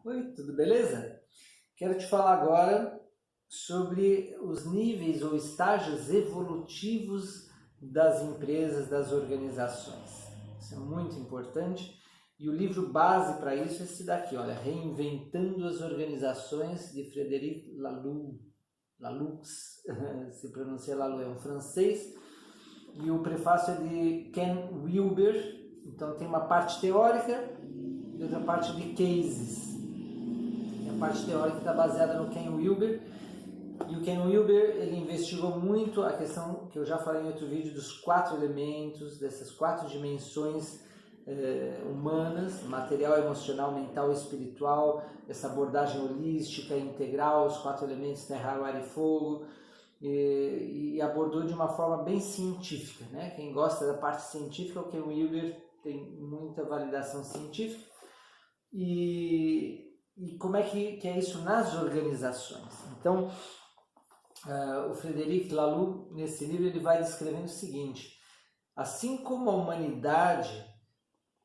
Oi, tudo beleza? Quero te falar agora sobre os níveis ou estágios evolutivos das empresas, das organizações. Isso é muito importante e o livro base para isso é esse daqui, olha, Reinventando as Organizações, de Frederic Laloux, se pronuncia Laloux, é um francês, e o prefácio é de Ken Wilber. Então tem uma parte teórica e outra parte de cases. A parte teórica está baseada no Ken Wilber, e o Ken Wilber ele investigou muito a questão que eu já falei em outro vídeo dos 4 elementos, dessas 4 dimensões humanas: material, emocional, mental e espiritual, essa abordagem holística, integral, os 4 elementos terra, ar e fogo, e abordou de uma forma bem científica, né? Quem gosta da parte científica, o Ken Wilber tem muita validação científica. E como é que é isso nas organizações? Então, o Frederic Laloux, nesse livro, ele vai descrevendo o seguinte: assim como a humanidade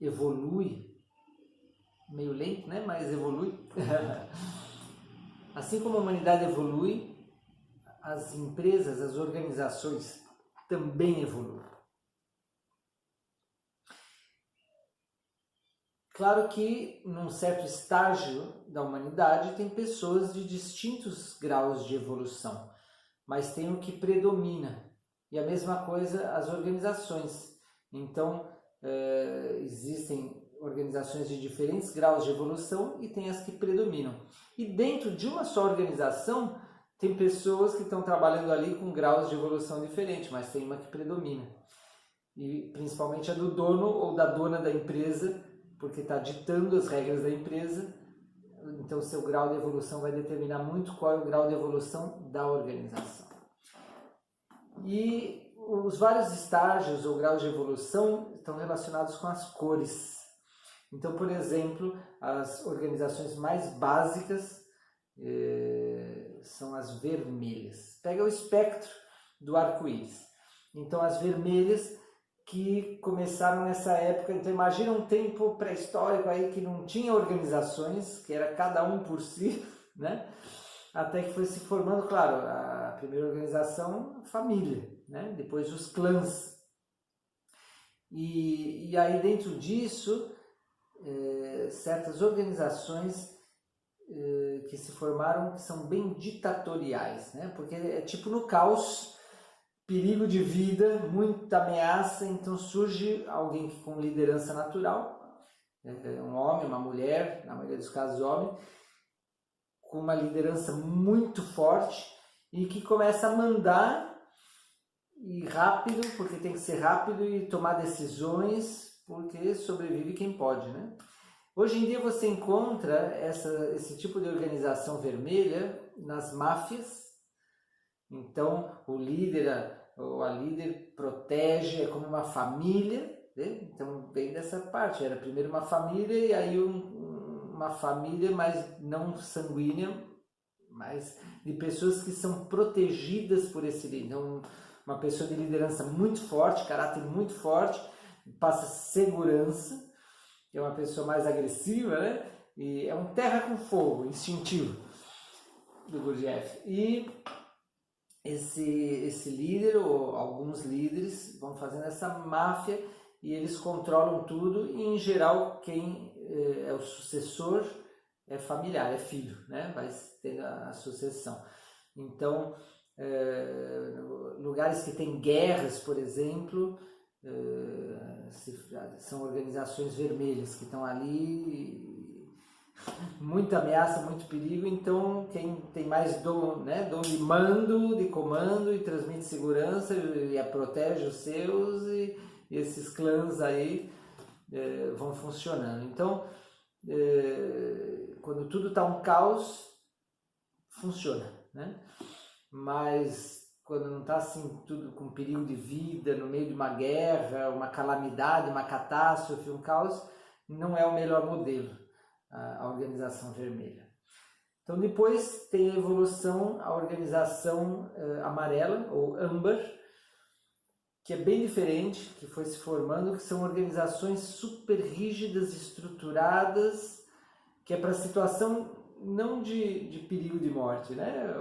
evolui, meio lento, né? Mas evolui. Assim como a humanidade evolui, as empresas, as organizações também evoluem. Claro que, num certo estágio da humanidade, tem pessoas de distintos graus de evolução, mas tem o que predomina. E a mesma coisa as organizações. Então, existem organizações de diferentes graus de evolução e tem as que predominam. E dentro de uma só organização, tem pessoas que estão trabalhando ali com graus de evolução diferentes, mas tem uma que predomina. E principalmente a do dono ou da dona da empresa, porque está ditando as regras da empresa, então seu grau de evolução vai determinar muito qual é o grau de evolução da organização. E os vários estágios ou graus de evolução estão relacionados com as cores. Então, por exemplo, as organizações mais básicas são as vermelhas. Pega o espectro do arco-íris. Então, as vermelhas que começaram nessa época. Então imagina um tempo pré-histórico aí que não tinha organizações, que era cada um por si, né? Até que foi se formando, claro, a primeira organização, a família, né? Depois os clãs. E aí dentro disso, certas organizações que se formaram que são bem ditatoriais, né? Porque é tipo no caos, perigo de vida, muita ameaça, então surge alguém que com liderança natural, um homem, uma mulher, na maioria dos casos homem, com uma liderança muito forte e que começa a mandar e rápido, porque tem que ser rápido, e tomar decisões, porque sobrevive quem pode, né? Hoje em dia você encontra esse tipo de organização vermelha nas máfias. Então, o líder ou a líder protege, é como uma família, né? Então vem dessa parte, era primeiro uma família e aí uma família, mas não sanguínea, mas de pessoas que são protegidas por esse líder. Então, uma pessoa de liderança muito forte, caráter muito forte, passa segurança, é uma pessoa mais agressiva, né? E é um terra com fogo, instintivo, do Gurdjieff. E esse líder ou alguns líderes vão fazendo essa máfia e eles controlam tudo, e em geral quem é o sucessor é familiar, é filho, né? Vai ter a sucessão. Então, lugares que tem guerras, por exemplo, são organizações vermelhas que estão ali, muita ameaça, muito perigo. Então quem tem mais dom, né, dom de mando, de comando, e transmite segurança e protege os seus, e esses clãs aí vão funcionando. Então quando tudo está um caos, funciona, né? Mas quando não está assim tudo com perigo de vida, no meio de uma guerra, uma calamidade, uma catástrofe, um caos, não é o melhor modelo, a organização vermelha. Então depois tem a evolução, a organização amarela ou âmbar, que é bem diferente, que foi se formando, que são organizações super rígidas, estruturadas, que é para situação não de perigo de morte, né?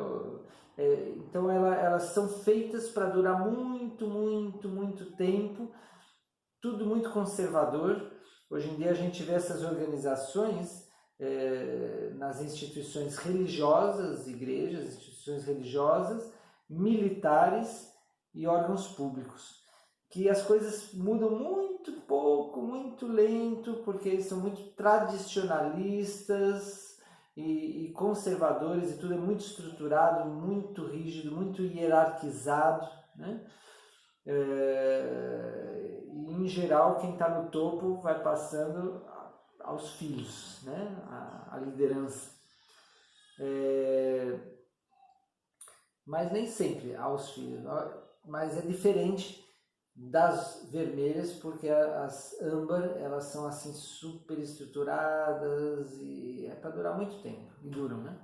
Então elas são feitas para durar muito, muito, muito tempo, tudo muito conservador. Hoje em dia a gente vê essas organizações nas instituições religiosas, igrejas, instituições religiosas, militares e órgãos públicos, que as coisas mudam muito pouco, muito lento, porque eles são muito tradicionalistas e conservadores, e tudo é muito estruturado, muito rígido, muito hierarquizado, né? E em geral quem está no topo vai passando aos filhos, né? A liderança. Mas nem sempre aos filhos, mas é diferente das vermelhas, porque as âmbar, elas são assim super estruturadas e é para durar muito tempo, e duram, né?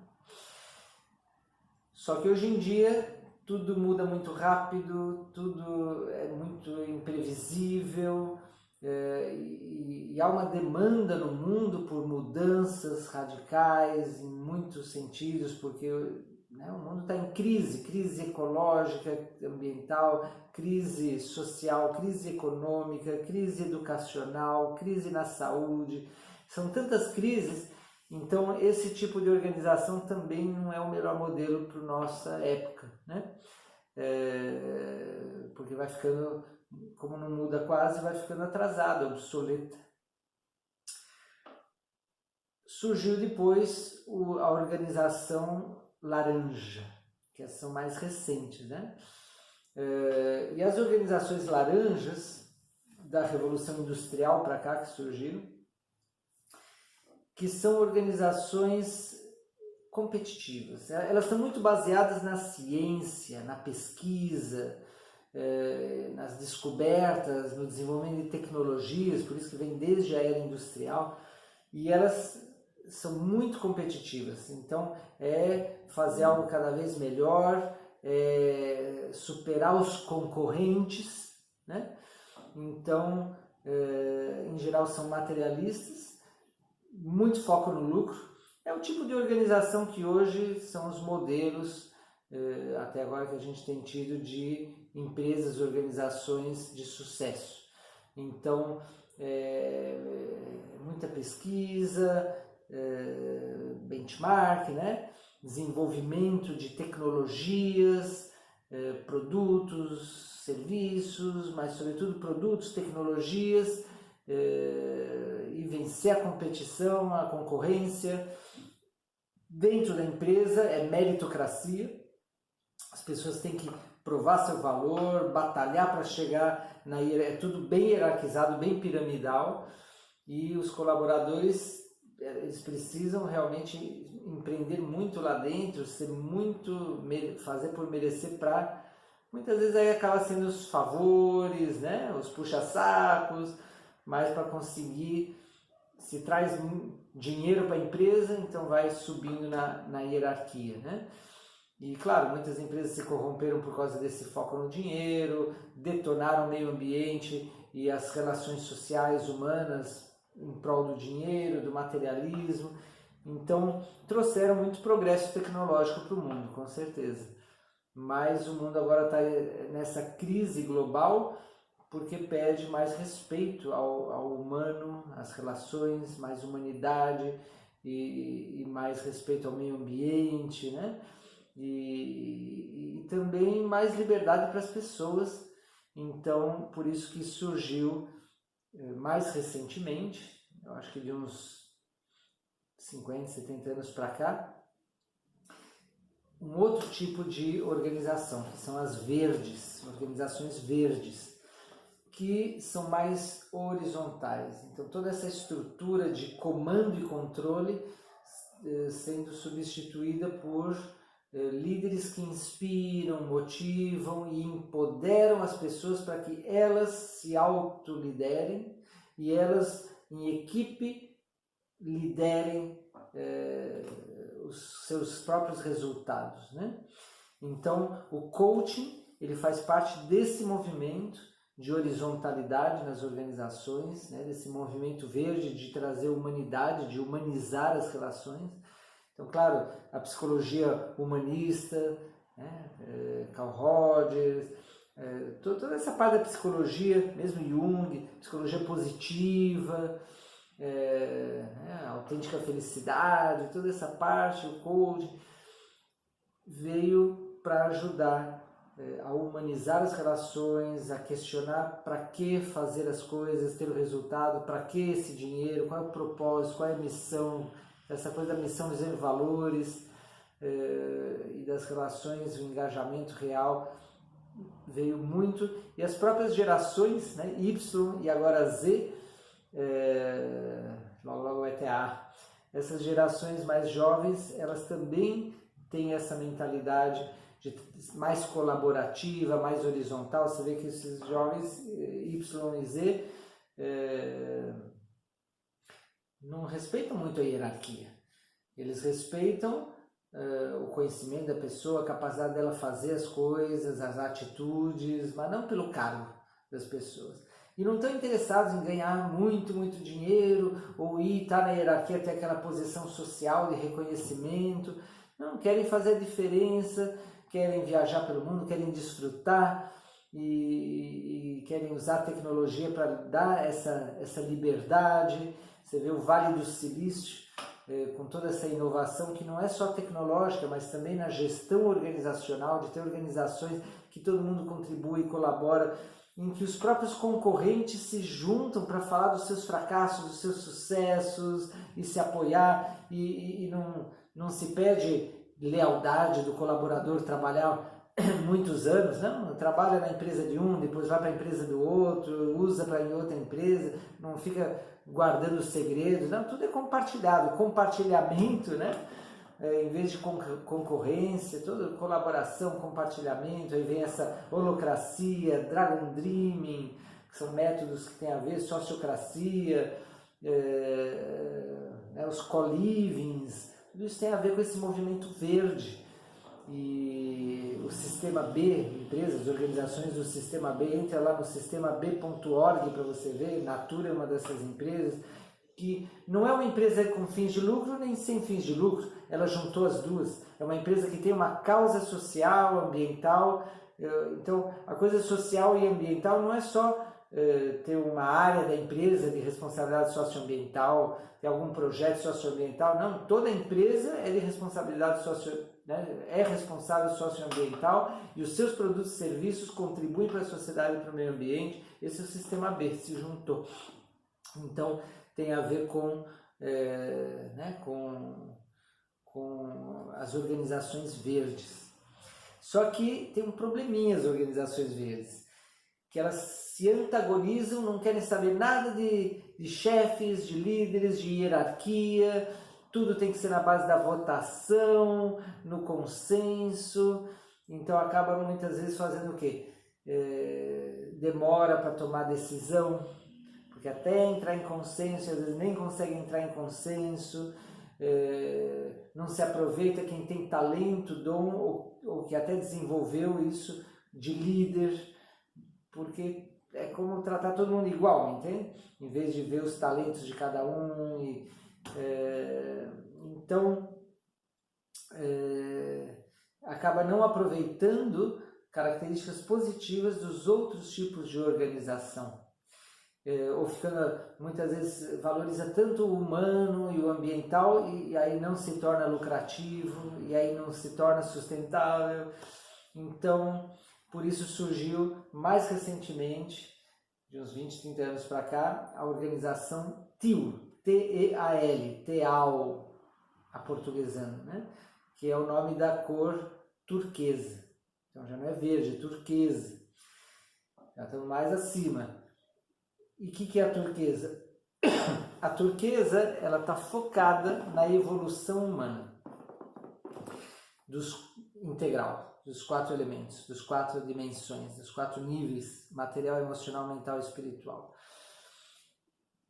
Só que hoje em dia tudo muda muito rápido, tudo é muito imprevisível, e há uma demanda no mundo por mudanças radicais em muitos sentidos, porque o mundo está em crise ecológica, ambiental, crise social, crise econômica, crise educacional, crise na saúde. São tantas crises, então esse tipo de organização também não é o melhor modelo para a nossa época, né? Porque vai ficando, como não muda quase, vai ficando atrasada, obsoleta. Surgiu depois a organização laranja, que são mais recentes, né? E as organizações laranjas da Revolução Industrial para cá que surgiram, que são organizações competitivas. Elas estão muito baseadas na ciência, na pesquisa, nas descobertas, no desenvolvimento de tecnologias, por isso que vem desde a era industrial, e elas são muito competitivas. Então fazer algo cada vez melhor, superar os concorrentes, né? Então em geral são materialistas, muito foco no lucro. É o tipo de organização que hoje são os modelos até agora que a gente tem tido de empresas, organizações de sucesso. Então muita pesquisa, benchmark, né? Desenvolvimento de tecnologias, produtos, serviços, mas sobretudo produtos, tecnologias, e vencer a competição, a concorrência. Dentro da empresa é meritocracia, as pessoas têm que provar seu valor, batalhar para chegar na hierarquia, é tudo bem hierarquizado, bem piramidal, e os colaboradores eles precisam realmente empreender muito lá dentro, fazer por merecer, para muitas vezes aí acaba sendo os favores, né, os puxa-sacos, mas para conseguir, se traz dinheiro para a empresa, então vai subindo na hierarquia, né? E claro, muitas empresas se corromperam por causa desse foco no dinheiro, detonaram o meio ambiente e as relações sociais humanas em prol do dinheiro, do materialismo. Então trouxeram muito progresso tecnológico para o mundo, com certeza. Mas o mundo agora está nessa crise global porque pede mais respeito ao humano, às relações, mais humanidade e mais respeito ao meio ambiente, né? E também mais liberdade para as pessoas. Então, por isso que surgiu mais recentemente, eu acho que de uns 50, 70 anos para cá, um outro tipo de organização, que são as verdes, organizações verdes, que são mais horizontais. Então, toda essa estrutura de comando e controle sendo substituída por líderes que inspiram, motivam e empoderam as pessoas para que elas se autoliderem e elas, em equipe, liderem os seus próprios resultados, né? Então, o coaching ele faz parte desse movimento de horizontalidade nas organizações, né, desse movimento verde de trazer humanidade, de humanizar as relações. Então, claro, a psicologia humanista, né, Carl Rogers, toda essa parte da psicologia, mesmo Jung, psicologia positiva, a autêntica felicidade, toda essa parte, o coaching, veio para ajudar a humanizar as relações, a questionar para que fazer as coisas, ter o resultado, para que esse dinheiro, qual é o propósito, qual é a missão, essa coisa da missão dizendo valores e das relações, o engajamento real veio muito, e as próprias gerações, né, Y e agora Z, logo vai ter A, essas gerações mais jovens, elas também têm essa mentalidade mais colaborativa, mais horizontal. Você vê que esses jovens Y e Z não respeitam muito a hierarquia. Eles respeitam o conhecimento da pessoa, a capacidade dela fazer as coisas, as atitudes, mas não pelo cargo das pessoas. E não estão interessados em ganhar muito dinheiro ou estar na hierarquia, ter aquela posição social de reconhecimento. Não, querem fazer a diferença, querem viajar pelo mundo, querem desfrutar e querem usar a tecnologia para dar essa liberdade. Você vê o Vale do Silício, com toda essa inovação que não é só tecnológica, mas também na gestão organizacional, de ter organizações que todo mundo contribui e colabora, em que os próprios concorrentes se juntam para falar dos seus fracassos, dos seus sucessos e se apoiar, e não se pede lealdade do colaborador trabalhar muitos anos, não, trabalha na empresa de um, depois vai para a empresa do outro, usa para em outra empresa, não fica guardando os segredos, não, tudo é compartilhado, compartilhamento, né? Em vez de concorrência, toda colaboração, compartilhamento, aí vem essa holocracia, Dragon Dreaming, que são métodos que têm a ver, sociocracia, os co-livings, tudo isso tem a ver com esse movimento verde. E o Sistema B, empresas, organizações do Sistema B, entra lá no sistemab.org para você ver, Natura é uma dessas empresas, que não é uma empresa com fins de lucro nem sem fins de lucro, ela juntou as duas. É uma empresa que tem uma causa social, ambiental. Então, a coisa social e ambiental não é só ter uma área da empresa de responsabilidade socioambiental, ter algum projeto socioambiental, não, toda empresa é de responsabilidade é responsável socioambiental e os seus produtos e serviços contribuem para a sociedade e para o meio ambiente. Esse é o Sistema B, se juntou. Então, tem a ver com as organizações verdes. Só que tem um probleminha as organizações verdes, que elas se antagonizam, não querem saber nada de chefes, de líderes, de hierarquia, tudo tem que ser na base da votação, no consenso, então acaba muitas vezes fazendo o quê? Demora para tomar decisão, porque até entrar em consenso, às vezes nem consegue entrar em consenso, não se aproveita quem tem talento, dom, ou que até desenvolveu isso de líder, porque é como tratar todo mundo igual, entende? Em vez de ver os talentos de cada um. Então, acaba não aproveitando características positivas dos outros tipos de organização. Ou ficando, muitas vezes, valoriza tanto o humano e o ambiental e aí não se torna lucrativo, e aí não se torna sustentável. Então, por isso surgiu mais recentemente, de uns 20, 30 anos para cá, a organização TEAL, T-E-A-L, TEAL, aportuguesando, né? Que é o nome da cor turquesa. Então já não é verde, é turquesa. Já estamos mais acima. E o que é a turquesa? A turquesa, ela está focada na evolução humana, integral, dos 4 elementos, das 4 dimensões, dos 4 níveis, material, emocional, mental e espiritual.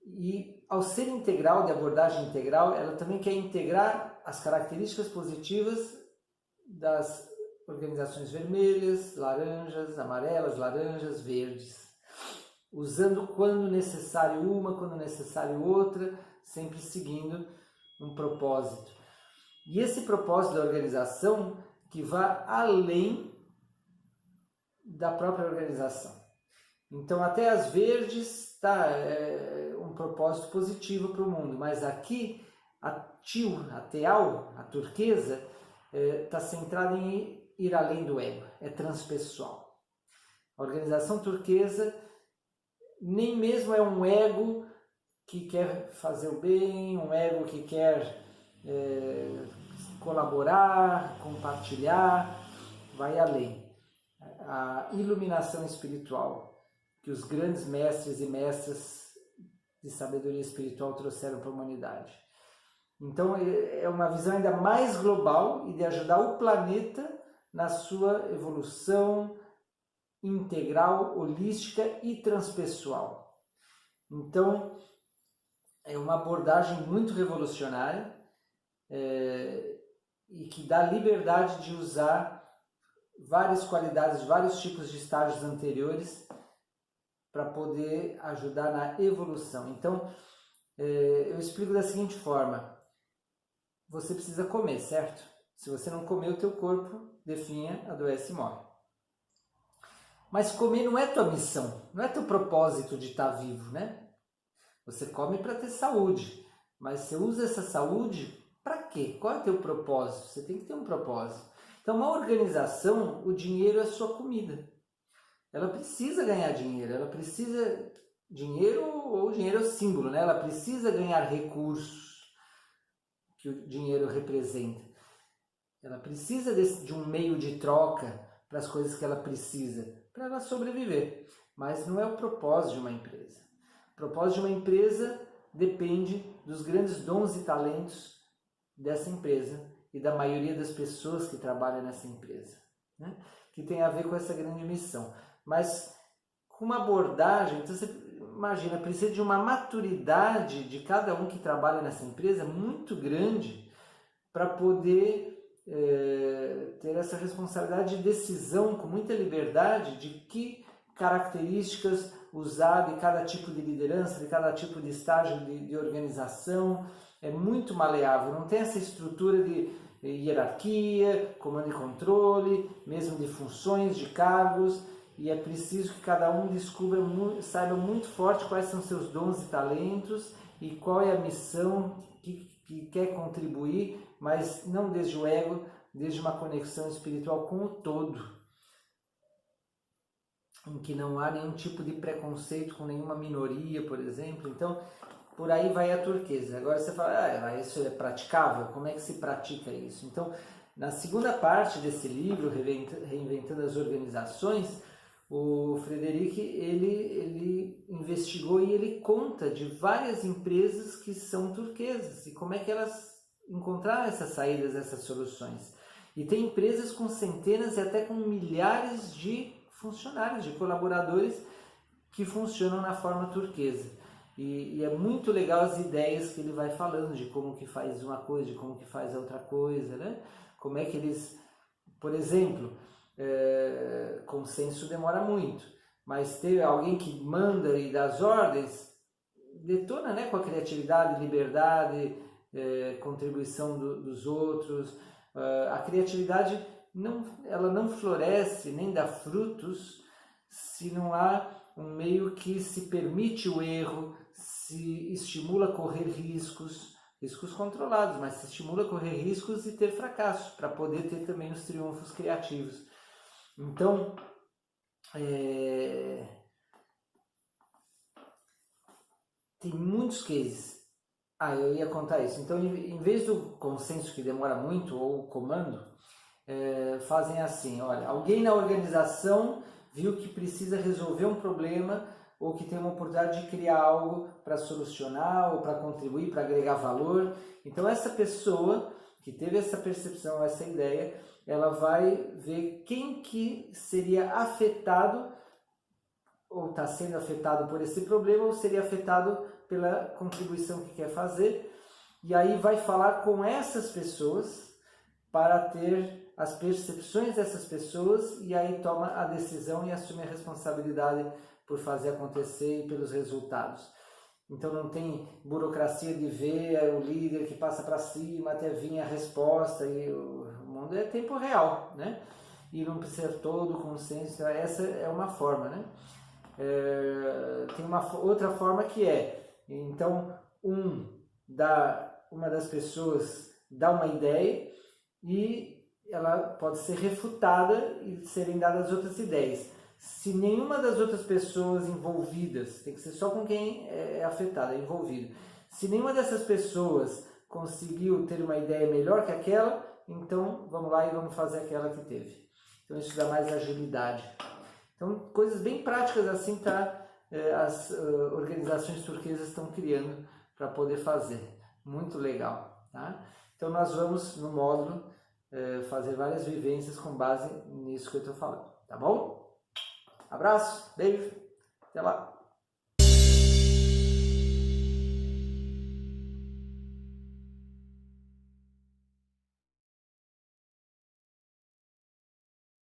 E ao ser integral, de abordagem integral, ela também quer integrar as características positivas das organizações vermelhas, laranjas, amarelas, laranjas, verdes. usando quando necessário uma, quando necessário outra, sempre seguindo um propósito. E esse propósito da organização que vai além da própria organização. Então, até as verdes é um propósito positivo para o mundo, mas aqui a teal, a turquesa, está centrada em ir além do ego, é transpessoal. A organização turquesa nem mesmo é um ego que quer fazer o bem, um ego que quer colaborar, compartilhar, vai além. A iluminação espiritual que os grandes mestres e mestras de sabedoria espiritual trouxeram para a humanidade. Então é uma visão ainda mais global e de ajudar o planeta na sua evolução integral, holística e transpessoal. Então é uma abordagem muito revolucionária e que dá liberdade de usar várias qualidades, vários tipos de estágios anteriores para poder ajudar na evolução. Então, eu explico da seguinte forma: você precisa comer, certo? Se você não comer, o teu corpo definha, adoece e morre. Mas comer não é tua missão, não é teu propósito de estar vivo, né? Você come para ter saúde, mas você usa essa saúde para quê? Qual é o teu propósito? Você tem que ter um propósito. Então, uma organização, o dinheiro é sua comida. Ela precisa ganhar dinheiro, ela precisa... Dinheiro, ou dinheiro é o símbolo, né? Ela precisa ganhar recursos que o dinheiro representa. Ela precisa de um meio de troca para as coisas que ela precisa, para ela sobreviver. Mas não é o propósito de uma empresa. O propósito de uma empresa depende dos grandes dons e talentos dessa empresa e da maioria das pessoas que trabalham nessa empresa, né? Que tem a ver com essa grande missão. Mas com uma abordagem, então você imagina, precisa de uma maturidade de cada um que trabalha nessa empresa muito grande para poder ter essa responsabilidade de decisão com muita liberdade de que características usar de cada tipo de liderança, de cada tipo de estágio de organização. É muito maleável, não tem essa estrutura de hierarquia, comando e controle, mesmo de funções, de cargos, e é preciso que cada um descubra, saiba muito forte quais são seus dons e talentos e qual é a missão que quer contribuir, mas não desde o ego, desde uma conexão espiritual com o todo, em que não há nenhum tipo de preconceito com nenhuma minoria, por exemplo. Então, por aí vai a turquesa. Agora você fala, isso é praticável? Como é que se pratica isso? Então, na segunda parte desse livro, Reinventando as Organizações, o Frederic, ele investigou e ele conta de várias empresas que são turquesas e como é que elas encontraram essas saídas, essas soluções. E tem empresas com centenas e até com milhares de funcionários, de colaboradores que funcionam na forma turquesa. E é muito legal as ideias que ele vai falando de como que faz uma coisa, de como que faz a outra coisa, né? Como é que eles, por exemplo, consenso demora muito, mas ter alguém que manda e dá as ordens detona, né, com a criatividade, liberdade, contribuição dos outros. A criatividade ela não floresce nem dá frutos se não há um meio que se permite o erro, se estimula a correr riscos controlados, mas se estimula a correr riscos e ter fracassos, para poder ter também os triunfos criativos. Então, tem muitos cases. Eu ia contar isso. Então, em vez do consenso que demora muito, ou o comando, fazem assim, olha, alguém na organização viu que precisa resolver um problema ou que tem uma oportunidade de criar algo para solucionar ou para contribuir, para agregar valor. Então essa pessoa que teve essa percepção, essa ideia, ela vai ver quem que seria afetado ou está sendo afetado por esse problema ou seria afetado pela contribuição que quer fazer, e aí vai falar com essas pessoas para ter as percepções dessas pessoas e aí toma a decisão e assume a responsabilidade por fazer acontecer e pelos resultados. Então não tem burocracia de ver o líder que passa para cima até vir a resposta, e o mundo é tempo real, né? E não precisa todo o consenso. Essa é uma forma, né? Tem uma outra forma que é, então uma das pessoas dá uma ideia e ela pode ser refutada e serem dadas outras ideias. Se nenhuma das outras pessoas envolvidas, tem que ser só com quem é afetado, é envolvido. Se nenhuma dessas pessoas conseguiu ter uma ideia melhor que aquela, então vamos lá e vamos fazer aquela que teve. Então isso dá mais agilidade. Então coisas bem práticas assim as organizações turquesas estão criando para poder fazer. Muito legal. Tá? Então nós vamos no módulo fazer várias vivências com base nisso que eu estou falando. Tá bom? Abraço, beijo, até lá!